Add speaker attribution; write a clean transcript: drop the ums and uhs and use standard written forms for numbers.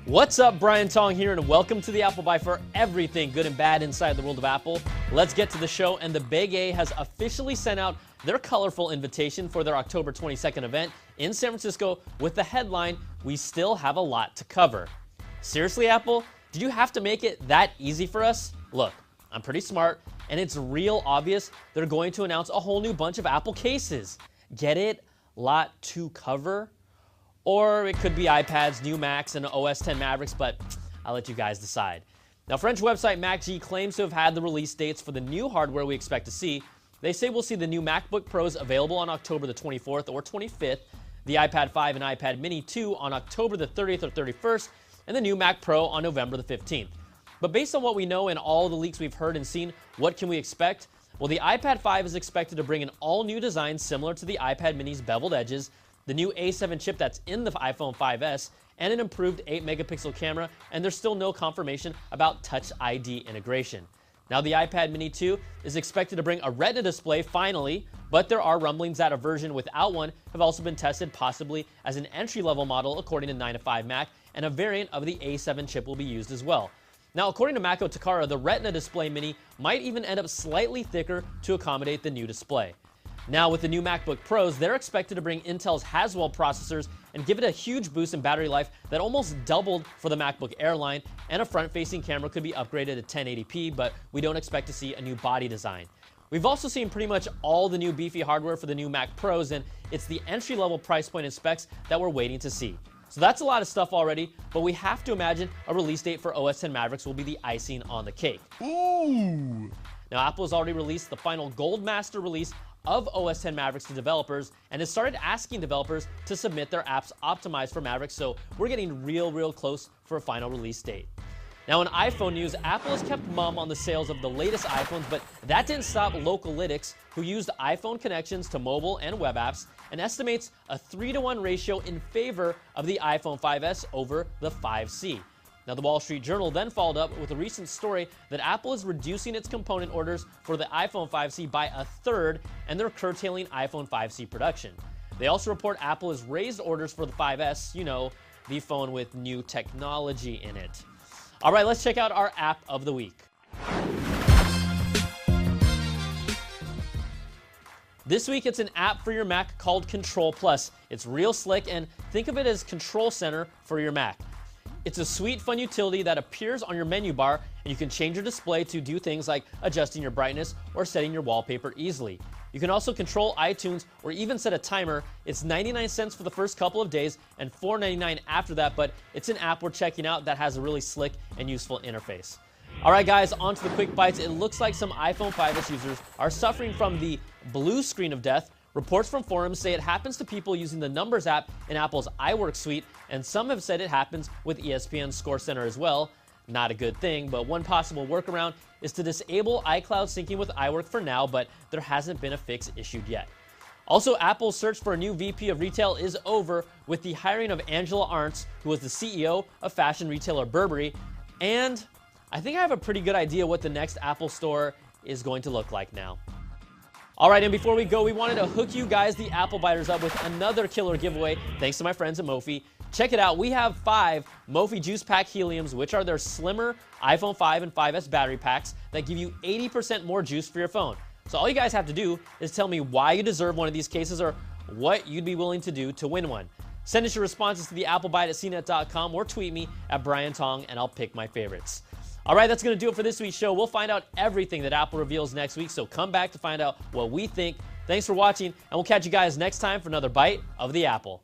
Speaker 1: What's up, Brian Tong here, and welcome to the Apple Byte for everything good and bad inside the world of Apple. Let's get to the show, and the Big A has officially sent out their colorful invitation for their October 22nd event in San Francisco with the headline, "We still have a lot to cover." Seriously, Apple? Did you have to make it that easy for us? Look, I'm pretty smart, and it's real obvious they're going to announce a whole new bunch of Apple cases. Get it? Lot to cover? Or it could be iPads, new Macs, and OS X Mavericks, but I'll let you guys decide. Now, French website MacG claims to have had the release dates for the new hardware we expect to see. They say we'll see the new MacBook Pros available on October the 24th or 25th, the iPad 5 and iPad Mini 2 on October the 30th or 31st, and the new Mac Pro on November the 15th. But based on what we know and all the leaks we've heard and seen, what can we expect? Well, the iPad 5 is expected to bring an all-new design similar to the iPad Mini's beveled edges, the new A7 chip that's in the iPhone 5S, and an improved 8-megapixel camera, and there's still no confirmation about Touch ID integration. Now, the iPad Mini 2 is expected to bring a Retina display finally, but there are rumblings that a version without one have also been tested, possibly as an entry-level model according to 9to5Mac, and a variant of the A7 chip will be used as well. Now, according to Mako Takara, the Retina display Mini might even end up slightly thicker to accommodate the new display. Now, with the new MacBook Pros, they're expected to bring Intel's Haswell processors and give it a huge boost in battery life that almost doubled for the MacBook Air line, and a front-facing camera could be upgraded to 1080p, but we don't expect to see a new body design. We've also seen pretty much all the new beefy hardware for the new Mac Pros, and it's the entry-level price point and specs that we're waiting to see. So that's a lot of stuff already, but we have to imagine a release date for OS X Mavericks will be the icing on the cake.
Speaker 2: Ooh!
Speaker 1: Now, Apple has already released the final Gold Master release of OS X Mavericks to developers and has started asking developers to submit their apps optimized for Mavericks, so we're getting real close for a final release date. Now, in iPhone news, Apple has kept mum on the sales of the latest iPhones, but that didn't stop Localytics, who used iPhone connections to mobile and web apps, and estimates a 3-to-1 ratio in favor of the iPhone 5S over the 5C. Now, the Wall Street Journal then followed up with a recent story that Apple is reducing its component orders for the iPhone 5C by a third, and they're curtailing iPhone 5C production. They also report Apple has raised orders for the 5S, you know, the phone with new technology in it. All right, let's check out our app of the week. This week, it's an app for your Mac called Control Plus. It's real slick, and think of it as Control Center for your Mac. It's a sweet, fun utility that appears on your menu bar, and you can change your display to do things like adjusting your brightness or setting your wallpaper easily. You can also control iTunes or even set a timer. It's 99 cents for the first couple of days and $4.99 after that, but it's an app we're checking out that has a really slick and useful interface. All right, guys, on to the quick bites. It looks like some iPhone 5S users are suffering from the blue screen of death. Reports from forums say it happens to people using the Numbers app in Apple's iWork suite, and some have said it happens with ESPN's Score Center as well. Not a good thing, but one possible workaround is to disable iCloud syncing with iWork for now, but there hasn't been a fix issued yet. Also, Apple's search for a new VP of retail is over with the hiring of Angela Arntz, who was the CEO of fashion retailer Burberry, and I think I have a pretty good idea what the next Apple store is going to look like now. All right, and before we go, we wanted to hook you guys, the Apple Biters, up with another killer giveaway thanks to my friends at Mophie. Check it out. We have 5 Mophie Juice Pack Heliums, which are their slimmer iPhone 5 and 5S battery packs that give you 80% more juice for your phone. So all you guys have to do is tell me why you deserve one of these cases or what you'd be willing to do to win one. Send us your responses to the applebyte@cnet.com or tweet me at Brian Tong, and I'll pick my favorites. All right, that's going to do it for this week's show. We'll find out everything that Apple reveals next week, so come back to find out what we think. Thanks for watching, and we'll catch you guys next time for another Bite of the Apple.